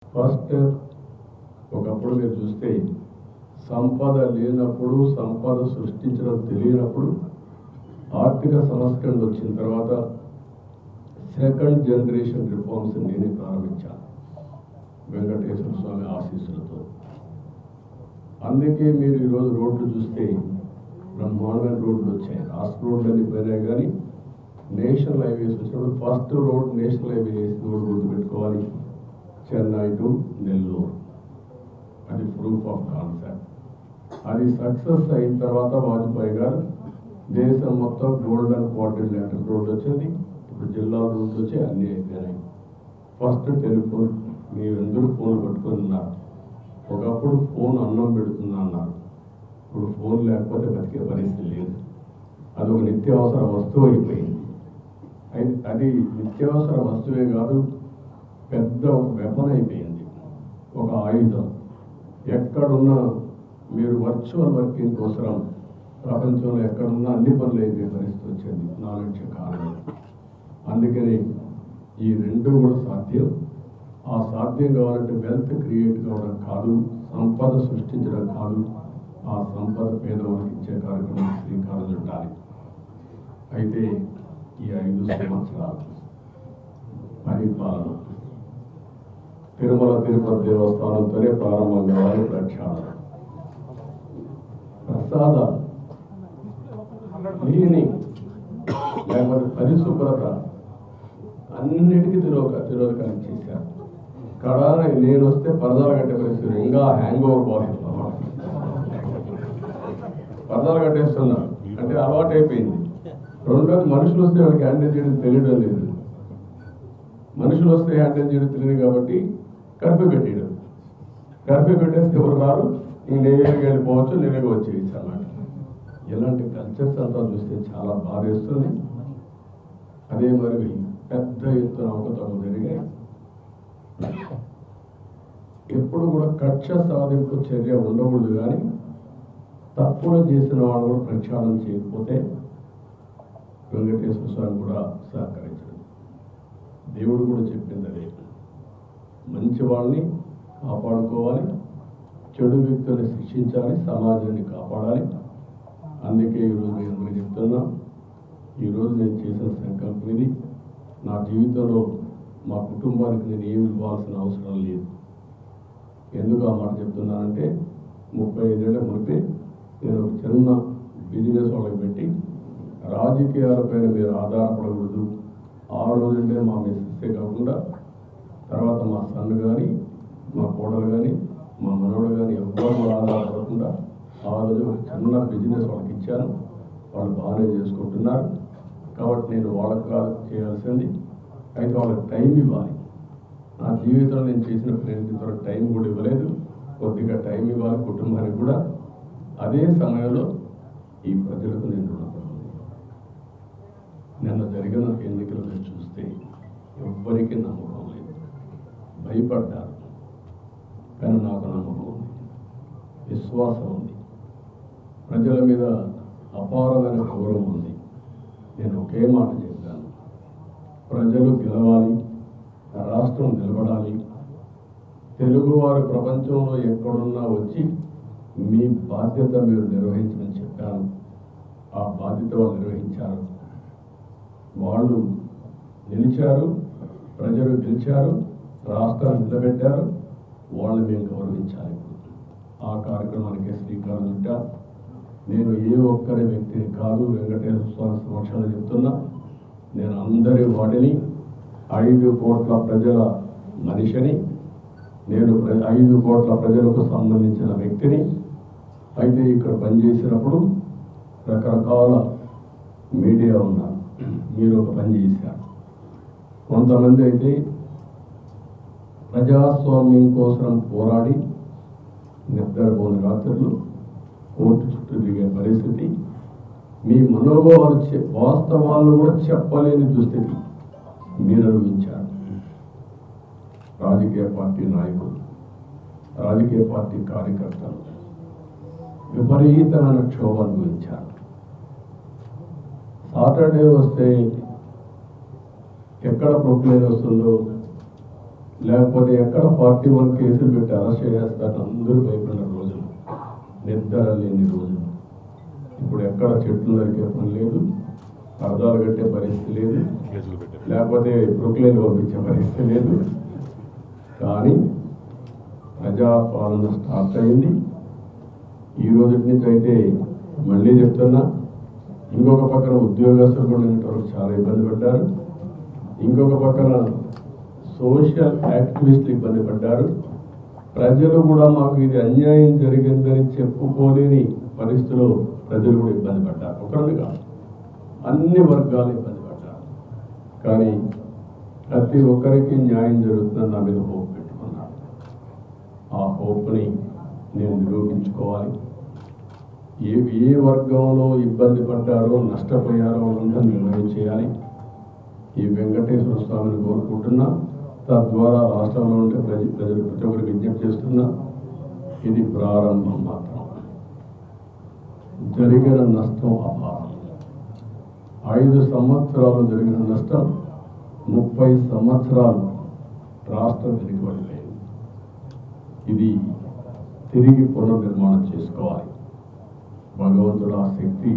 First ఒకప్పుడు మీరు చూస్తే సంపద లేనప్పుడు, సంపద సృష్టించడం తెలియనప్పుడు ఆర్థిక సంస్కరణలు వచ్చిన తర్వాత సెకండ్ జనరేషన్ రిఫార్మ్స్ నేనే ప్రారంభించాను వెంకటేశ్వర స్వామి ఆశీస్సులతో. అందుకే మీరు ఈరోజు రోడ్లు చూస్తే బ్రహ్మాండమైన రోడ్లు వచ్చాయి. రాష్ట్ర రోడ్లన్నీ పోయినాయి, కానీ నేషనల్ హైవేస్ వచ్చినప్పుడు ఫస్ట్ రోడ్ నేషనల్ హైవే వేసి రోడ్ గుర్తుపెట్టుకోవాలి, చెన్నై టు నెల్లూరు. అది ప్రూఫ్ ఆఫ్ కాన్సెప్ట్. అది సక్సెస్ అయిన తర్వాత వాజ్పేయి గారు దేశం మొత్తం గోల్డెన్ క్వాడ్రిలేటరల్ రోడ్ వచ్చింది. ఇప్పుడు జిల్లా రోడ్లు వచ్చి అన్నీ అయిపోయినాయి. ఫస్ట్ టెలిఫోన్, మీరందరూ ఫోన్లు పట్టుకొని ఉన్నారు. ఒకప్పుడు ఫోన్ అన్నం పెడుతుందా అన్నారు, ఇప్పుడు ఫోన్ లేకపోతే బతికే పరిస్థితి లేదు. అది ఒక నిత్యావసర వస్తువు అయిపోయింది. అది నిత్యావసర వస్తువే కాదు, పెద్ద ఒక వెపన్ అయిపోయింది, ఒక ఆయుధం. ఎక్కడున్నా మీరు వర్చువల్ వర్కింగ్ కోసం ప్రపంచంలో ఎక్కడున్నా అన్ని పనులు అయిపోయే పరిస్థితి వచ్చింది నాలెడ్జ్ కారణం. అందుకని ఈ రెండు కూడా సాధ్యం. ఆ సాధ్యం కావాలంటే వెల్త్ క్రియేట్ కావడం కాదు, సంపద సృష్టించడం కాదు, ఆ సంపద పేదవాళ్ళకి ఇచ్చే కార్యక్రమం శ్రీకారం చుట్టాలి. అయితే ఈ 5 సంవత్సరాలు పరిపాలన తిరుమల తిరుపతి దేవస్థానంతోనే ప్రారంభం కావాలి. ప్రక్షాళన, ప్రసాదాలు, క్లీనింగ్, లేకపోతే పరిశుభ్రత అన్నిటికీ తిరోధకాలు చేశారు. కడాన నేను వస్తే పరదాలు కట్టే పరిస్థితి, ఇంకా హ్యాంగ్ ఓవర్ బాగుంది. పరదాలు కట్టేస్తున్నా అంటే అలవాటు అయిపోయింది. రెండోది మనుషులు వస్తే వాళ్ళకి హ్యాండిల్ చేయడం తెలియడం లేదు. మనుషులు వస్తే హ్యాండిల్ చేయడం తెలియదు కాబట్టి కర్ఫ్యూ పెట్టేయడం. కర్ఫ్యూ పెట్టేస్తే ఎవరు రారు, నేరుగా వెళ్ళిపోవచ్చు, నేరుగా వచ్చేయచ్చు అన్నమాట. ఇలాంటి కల్చర్స్ అంతా చూస్తే చాలా బాధేస్తుంది. అదే మరి పెద్ద ఎత్తున అవకతవకలు జరిగాయి. ఎప్పుడు కూడా కక్ష సాధింపు చర్య ఉండకూడదు, కానీ తప్పులు చేసిన వాళ్ళు కూడా ప్రక్షాళన చేయకపోతే వెంకటేశ్వర స్వామి కూడా సహకరించడం. దేవుడు కూడా చెప్పింది అదే, మంచి వాళ్ళని కాపాడుకోవాలి, చెడు వ్యక్తుల్ని శిక్షించాలి, సమాజాన్ని కాపాడాలి. అందుకే ఈరోజు నేను అందరికీ చెప్తున్నా, ఈరోజు నేను చేసిన సంకల్పం ఇది. నా జీవితంలో మా కుటుంబానికి నేను ఏమి ఇవ్వాల్సిన అవసరం లేదు. ఎందుకు ఆ మాట చెప్తున్నానంటే 35 ఏళ్ల మునిపే నేను ఒక చిన్న బిజినెస్ వాళ్ళకి పెట్టి, రాజకీయాలపైన మీరు ఆధారపడకూడదు. ఆ రోజుంటే మా మిస్సెస్సే కాకుండా తర్వాత మా సన్ కానీ, మా కోడలు కానీ, మా మనవడు కానీ ఎవరు ఆధారపడకుండా ఆ రోజు ఒక చిన్న బిజినెస్ వాళ్ళకి ఇచ్చాను. వాళ్ళు బాగానే చేసుకుంటున్నారు. కాబట్టి నేను వాళ్ళకు కాదు చేయాల్సింది, అయితే వాళ్ళకి టైం ఇవ్వాలి. నా జీవితంలో నేను చేసిన ప్రయత్నంతో టైం కూడా ఇవ్వలేదు. కొద్దిగా టైం ఇవ్వాలి కుటుంబానికి కూడా. అదే సమయంలో ఈ ప్రజలకు నేను రుణపడుతుంది. నిన్న జరిగిన ఎన్నికలు చూస్తే ఎవ్వరికీ నమ్మకం లేదు, భయపడ్డారు. కానీ నాకు నమ్మకం ఉంది, విశ్వాసం ఉంది, ప్రజల మీద అపారమైన గౌరవం ఉంది. నేను ఒకే మాట చెప్పాను, ప్రజలు గెలవాలి, రాష్ట్రం నిలబడాలి. తెలుగువారు ప్రపంచంలో ఎక్కడున్నా వచ్చి మీ బాధ్యత మీరు నిర్వహించమని చెప్పాను. ఆ బాధ్యత వాళ్ళు నిర్వహించారు. వాళ్ళు నిలిచారు, ప్రజలు గెలిచారు, రాష్ట్రాన్ని నిలబెట్టారు. వాళ్ళని మేము గౌరవించాలి. ఆ కార్యక్రమానికి శ్రీకారం చుట్టా. నేను ఏ ఒక్కరి వ్యక్తిని కాదు, వెంకటేశ్వర స్వామి సమక్షంలో చెప్తున్నా, నేను అందరి వాడిని, 5 కోట్ల ప్రజల మనిషిని, నేను 5 కోట్ల ప్రజలకు సంబంధించిన వ్యక్తిని. అయితే ఇక్కడ పనిచేసినప్పుడు రకరకాల మీడియా ఉన్నారు, మీరు ఒక పని చేశారు. కొంతమంది అయితే ప్రజాస్వామ్యం కోసం పోరాడి నిద్రపోని రాత్రులు కోర్టు చుట్టూ తిరిగే పరిస్థితి, మీ మనోభావాలు వాస్తవాలు కూడా చెప్పలేని దుస్థితి మీరు అనుభవించారు. రాజకీయ పార్టీ నాయకులు, రాజకీయ పార్టీ కార్యకర్తలు విపరీతమైన క్షోభ అనుభవించారు. సాటర్డే వస్తే ఎక్కడ ప్రొక్లేన్ వస్తుందో, లేకపోతే ఎక్కడ 41 కేసులు పెట్టి అరెస్ట్ చేస్తారు, అందరూ భయపడిన రోజులు, నిద్ర లేని రోజులు. ఇప్పుడు ఎక్కడ చెట్లు నరికే పని లేదు, అర్థాలు కట్టే పరిస్థితి లేదు, లేకపోతే ప్రొక్లైన్ పంపించే పరిస్థితి లేదు. కానీ ప్రజాపాలన స్టార్ట్ అయింది. ఈ రోజు నుంచి అయితే మళ్ళీ చెప్తున్నా, ఇంకొక పక్కన ఉద్యోగస్తులు కూడా ఇంతవరకు చాలా ఇబ్బంది పడ్డారు, ఇంకొక పక్కన సోషల్ యాక్టివిస్టులు ఇబ్బంది పడ్డారు. ప్రజలు కూడా మాకు ఇది అన్యాయం జరిగిందని చెప్పుకోలేని పరిస్థితిలో ప్రజలు కూడా ఇబ్బంది పడ్డారు. ఒకరిని కాదు, అన్ని వర్గాలు ఇబ్బంది పడ్డారు. కానీ ప్రతి ఒక్కరికి న్యాయం జరుగుతుందని నా మీద హోప్ పెట్టుకున్నాను. ఆ హోప్ని నేను నిరూపించుకోవాలి. ఏ వర్గంలో ఇబ్బంది పడ్డారో, నష్టపోయారో అంతా నిర్ణయం చేయాలి. ఈ వెంకటేశ్వర స్వామిని కోరుకుంటున్నా, తద్వారా రాష్ట్రంలో ఉంటే ప్రజలు ప్రతి ఒక్కరికి విజ్ఞప్తి చేస్తున్నా, ఇది ప్రారంభం మాత్రం. జరిగిన నష్టం అపారం. 5 సంవత్సరాలు జరిగిన నష్టం 30 సంవత్సరాలు రాష్ట్రం వెనుకబడిపోయింది. ఇది తిరిగి పునర్నిర్మాణం చేసుకోవాలి. భగవంతుడు ఆ శక్తి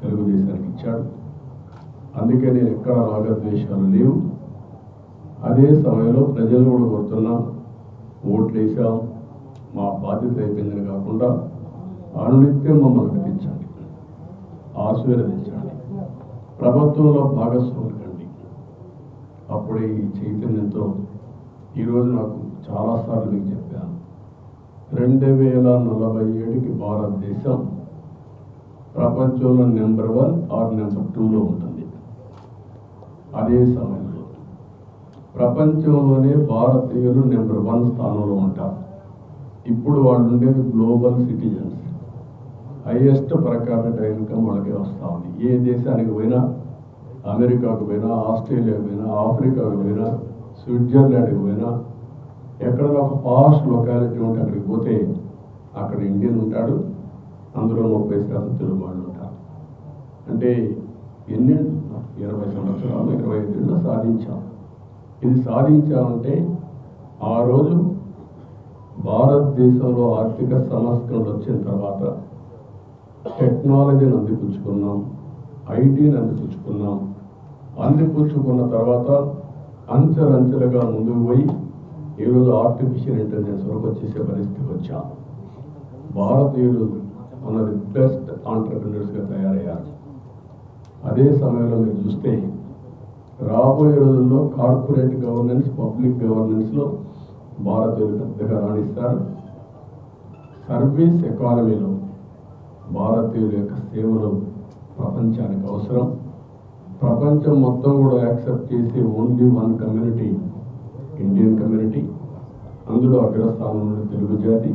తెలుగుదేశానికి ఇచ్చాడు. అందుకే నేను ఎక్కడ రాగద్వేషాలు లేవు. అదే సమయంలో ప్రజలు కూడా కోరుతున్నాం, ఓట్లు వేసాం, మా బాధ్యత అయిపోయిందని కాకుండా అనునిత్యం మమ్మల్ని నడిపించండి, ఆశీర్వదించండి, ప్రభుత్వంలో భాగస్వాములు కండి. అప్పుడే ఈ చైతన్యంతో ఈరోజు నాకు చాలాసార్లు మీకు చెప్పాను, 2047కి భారతదేశం ప్రపంచంలో నెంబర్ 1 ఆర్ నెంబర్ 2లో ఉంటుంది. అదే సమయంలో ప్రపంచంలోనే భారతీయులు నెంబర్ 1 స్థానంలో ఉంటారు. ఇప్పుడు వాళ్ళు ఉండేది global citizens. Highest per capital income వాళ్ళకే వస్తూ ఉంది. ఏ దేశానికి పోయినా, అమెరికాకు పోయినా, ఆస్ట్రేలియాకు పోయినా, ఆఫ్రికాకు పోయినా, స్విట్జర్లాండ్కి పోయినా, ఎక్కడైనా ఒక పాష్ లొకాలిటీ ఉంటే అక్కడికి పోతే అక్కడ ఇండియన్ ఉంటాడు, అందులో 30% తెలుగు వాళ్ళు ఉంటారు. అంటే ఎన్ని 20 సంవత్సరాలు 25 ఏళ్ళు సాధించాం. ఇది సాధించామంటే ఆ రోజు భారతదేశంలో ఆర్థిక సంస్కరణలు వచ్చిన తర్వాత టెక్నాలజీని అందిపుచ్చుకున్నాం, ఐటీని అందిపుచ్చుకున్నాం. అందిపుచ్చుకున్న తర్వాత అంచెలంచెలుగా ముందుకు పోయి ఈరోజు ఆర్టిఫిషియల్ ఇంటెలిజెన్స్ వరకు వచ్చేసే పరిస్థితికి వచ్చాం. భారతీయులు మన ది బెస్ట్ ఆంటర్ప్రినర్స్గా తయారయ్యారు. అదే సమయంలో మీరు చూస్తే రాబోయే రోజుల్లో కార్పొరేట్ గవర్నెన్స్, పబ్లిక్ గవర్నెన్స్లో భారతీయులు పెద్దగా రాణిస్తారు. సర్వీస్ ఎకానమీలో భారతీయుల యొక్క సేవలు ప్రపంచానికి అవసరం. ప్రపంచం మొత్తం కూడా యాక్సెప్ట్ చేసే ఓన్లీ 1 కమ్యూనిటీ, ఇండియన్ కమ్యూనిటీ. అందులో అగ్రస్థానంలో తెలుగు జాతి.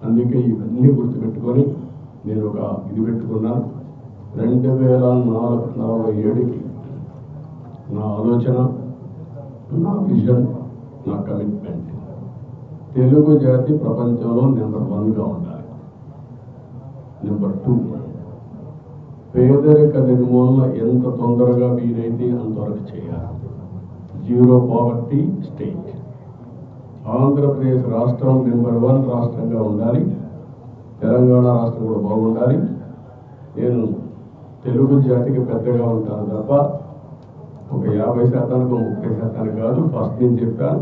అందుకే ఇవన్నీ గుర్తుపెట్టుకొని నేను ఒక ఇది పెట్టుకున్నాను. 2047కి నా ఆలోచన, నా విజన్, నా కమిట్మెంట్, తెలుగు జాతి ప్రపంచంలో నెంబర్ 1గా ఉండాలి. నెంబర్ 2, పేదరిక నిర్మూలన ఎంత తొందరగా వీలైతే అంతవరకు చేయాలి. Zero poverty state. ఆంధ్రప్రదేశ్ రాష్ట్రం నెంబర్ 1 రాష్ట్రంగా ఉండాలి. తెలంగాణ రాష్ట్రం కూడా బాగుండాలి. నేను తెలుగు జాతికి పెద్దగా ఉంటాను తప్ప ఒక 50%, 30% కాదు. ఫస్ట్ నేను చెప్పాను.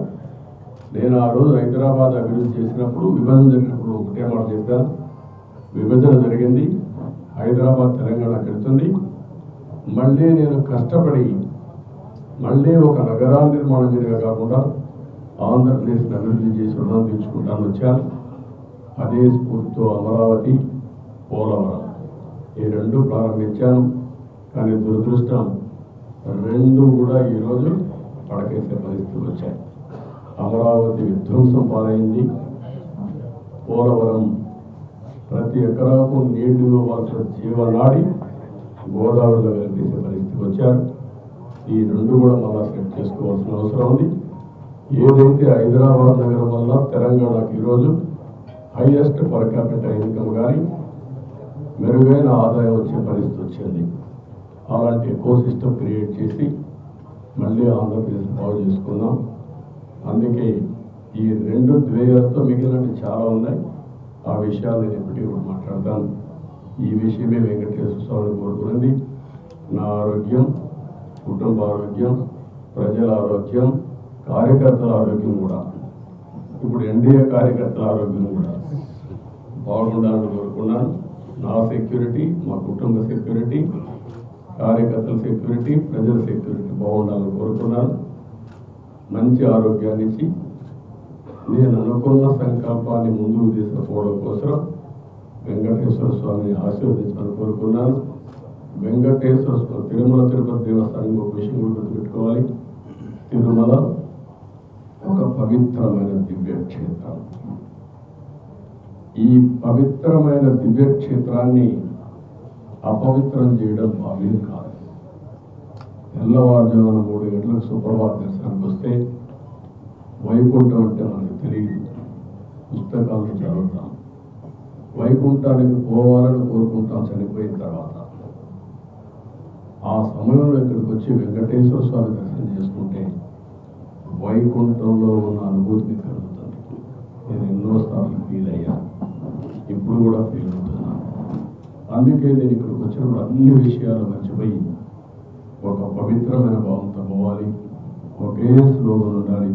నేను ఆ రోజు హైదరాబాద్ అభివృద్ధి చేసినప్పుడు, విభజన జరిగినప్పుడు ఒకటే మాట చెప్పాను. విభజన జరిగింది, హైదరాబాద్ తెలంగాణ కడుతుంది. మళ్ళీ నేను కష్టపడి మళ్ళీ ఒక నగరాల నిర్మాణం చేయగా కాకుండా ఆంధ్రప్రదేశ్ని అభివృద్ధి చేసి రుణం తీర్చుకుంటాను వచ్చాను. అదే స్ఫూర్తితో అమరావతి, పోలవరం ఈ 2 ప్రారంభించాను. కానీ దురదృష్టం 2 కూడా ఈరోజు పడకేసే పరిస్థితులు వచ్చాయి. అమరావతి విధ్వంసం పాలైంది. పోలవరం ప్రతి ఎకరాకు నీళ్లు ఇవ్వాల్సిన జీవనాడి గోదావరిలో కలిపేసే పరిస్థితికి వచ్చారు. ఈ 2 కూడా మళ్ళా సెట్ చేసుకోవాల్సిన అవసరం ఉంది. ఏదైతే హైదరాబాద్ నగరం వల్ల తెలంగాణకు ఈరోజు హైయెస్ట్ పర్ క్యాపిటల్ ఇన్కమ్ కానీ మెరుగైన ఆదాయం వచ్చే పరిస్థితి వచ్చింది. అలాంటి ఎకో సిస్టమ్ క్రియేట్ చేసి మళ్ళీ ఆంధ్రప్రదేశ్ బాగు చేసుకుందాం. అందుకే ఈ 2 ద్వేయాలతో మిగిలినవి చాలా ఉన్నాయి. ఆ విషయాలు నేను ఎప్పటికీ కూడా మాట్లాడతాను. ఈ విషయమే వెంకటేశ్వర స్వామిని కోరుకున్నది. నా ఆరోగ్యం, కుటుంబ ఆరోగ్యం, ప్రజల ఆరోగ్యం, కార్యకర్తల ఆరోగ్యం కూడా, ఇప్పుడు ఎన్డీఏ కార్యకర్తల ఆరోగ్యం కూడా బాగుండాలని కోరుకున్నాను. నా సెక్యూరిటీ, మా కుటుంబ సెక్యూరిటీ, కార్యకర్తల సెక్యూరిటీ, ప్రజల సెక్యూరిటీ బాగుండాలని కోరుకున్నాను. మంచి ఆరోగ్యాన్ని ఇచ్చి నేను అనుకున్న సంకల్పాన్ని ముందుకు తీసుకుపోవడం కోసం వెంకటేశ్వర స్వామిని ఆశీర్వదించాలని కోరుకున్నాను. వెంకటేశ్వర స్వామి తిరుమల తిరుపతి దేవస్థానం ఒక విషయం కూడా గుర్తుపెట్టుకోవాలి. తిరుమల ఒక పవిత్రమైన దివ్యక్షేత్రం. ఈ పవిత్రమైన దివ్యక్షేత్రాన్ని అపవిత్రం చేయడం భావ్యం కాదు. తెల్లవారుజామున 3 గంటలకు సుప్రభాత దర్శనానికి వస్తే వైకుంఠం అంటే మనకు తెలియదు, పుస్తకాలను చదువుతాం. వైకుంఠానికి పోవాలని కోరుకుంటాం చనిపోయిన తర్వాత. ఆ సమయంలో ఇక్కడికి వచ్చి వెంకటేశ్వర స్వామి దర్శనం చేసుకుంటే వైకుంఠంలో ఉన్న అనుభూతి కలుగుతుంది. నేను ఎన్నోసార్లు ఫీల్ అయ్యాను, ఇప్పుడు కూడా ఫీల్ అవుతున్నాను. అందుకే నేను ఇక్కడికి వచ్చినప్పుడు అన్ని విషయాలు మర్చిపోయి ఒక పవిత్రమైన భావంతో పోవాలి, ఒకే స్లోగన్ ఉండాలి.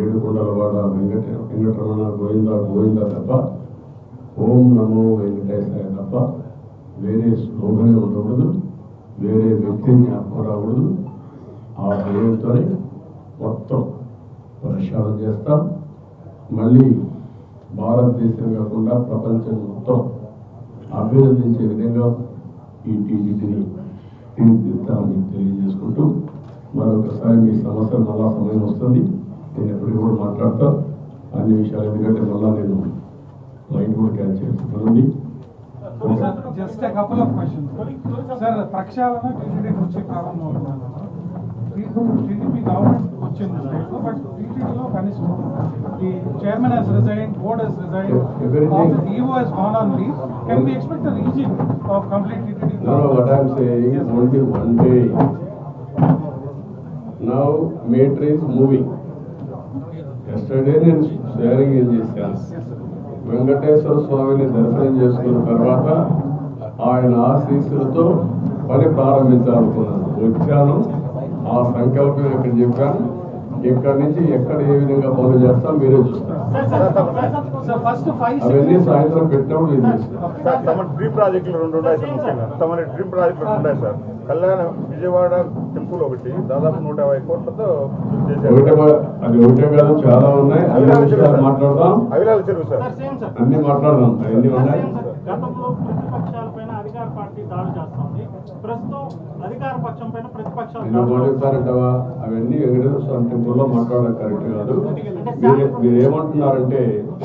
ఏడుకొండలవాడ వెంకటరమణ గోవింద గోవింద తప్ప, ఓం నమో వెంకటేశాయ తప్ప వేరే స్లోగనే ఉండకూడదు, వేరే వ్యక్తిని జ్ఞాపకం రాకూడదు. ఆ భయంతోనే మొత్తం ప్రక్షాళన చేస్తాం. మళ్ళీ భారతదేశం కాకుండా ప్రపంచం మొత్తం అభినందించే విధంగా ఈ టీడీపీని తీర్చిదిద్దామని తెలియజేసుకుంటూ, మరొకసారి మీ సమస్యలు మళ్ళా సమయం వస్తుంది, నేను ఎప్పటికీ కూడా మాట్లాడతా అన్ని విషయాలు. ఎందుకంటే మళ్ళా నేను లైన్ కూడా క్యాచ్ చేస్తున్నానండి. Just couple of questions sir. ప్రక్షాళన టీటీడీ నుంచి ప్రారంభం. టీడీపీ గవర్నమెంట్ వచ్చింది స్టేట్లో, బట్ టీటీడీలో కనీసం the chairman has resigned, board has resigned, EO has gone on leave. Can we expect the razing of complete TTD? No, what I am saying is only one day. Now matter is moving. Yesterday నేను sharing ఏం చేశాను. వెంకటేశ్వర స్వామిని దర్శనం చేసుకున్న తర్వాత ఆయన ఆశీస్సులతో పని ప్రారంభించాలనుకున్నాను. వచ్చాను, ఆ సంకల్పం ఇక్కడ చెప్పాను. ఇక్కడి నుంచి ఎక్కడ ఏ విధంగా పనులు చేస్తాం మీరే చూస్తారు. అవన్నీ సాయంత్రం పెట్టినప్పుడు ఏం చేస్తారు. తమ డ్రీమ్ ప్రాజెక్టులు 2 ఉన్నాయి సార్. ముఖ్యంగా తమ డ్రీమ్ ప్రాజెక్టులు 2 ఉన్నాయి సార్. కళ్యాణ విజయవాడ టెంపుల్ ఒకటి దాదాపు 150 కోట్లతో అది ఒకటే కాదు, చాలా ఉన్నాయి. అన్ని విషయాలు మాట్లాడదాం, అవిలాల చెరువు సార్, అన్ని మాట్లాడదాం. అవన్నీ ఉన్నాయి. గతంలో ప్రతిపక్షాల పైన అధికార పార్టీ దాడి చేస్తుంది, ప్రస్తుతం అధికార పక్షం పైన ప్రతిపక్షాలు మాట్లాడతారంటవా? అవన్నీ వెంకటేశ్వర స్వామి టెంపుల్లో మాట్లాడడం కరెక్ట్ కాదు. మీరు ఏమంటున్నారంటే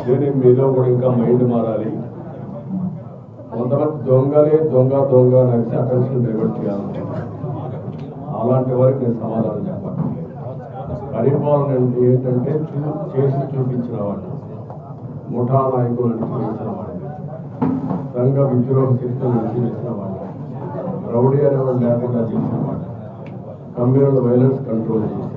నేను మీలో కూడా ఇంకా మైండ్ మారాలి. కొంతమంది దొంగలే దొంగ దొంగ నడిచి అటెన్షన్ డైవర్ట్ చేయాలనుకుంటున్నారు. అలాంటి వారికి నేను సమాధానం చెప్పాలి. పరిపాలన అంటే ఏంటంటే చేసి చూపించిన వాళ్ళు, ముఠా నాయకులు నడిచి వాళ్ళు, సంఘ విద్రోహ శక్తులు నడిచి వేసిన వాళ్ళు, రౌడీ అనేవాళ్ళు లేకుండా చేసిన వాళ్ళు, కమ్యూనల్ వైలెన్స్ కంట్రోల్ చేసిన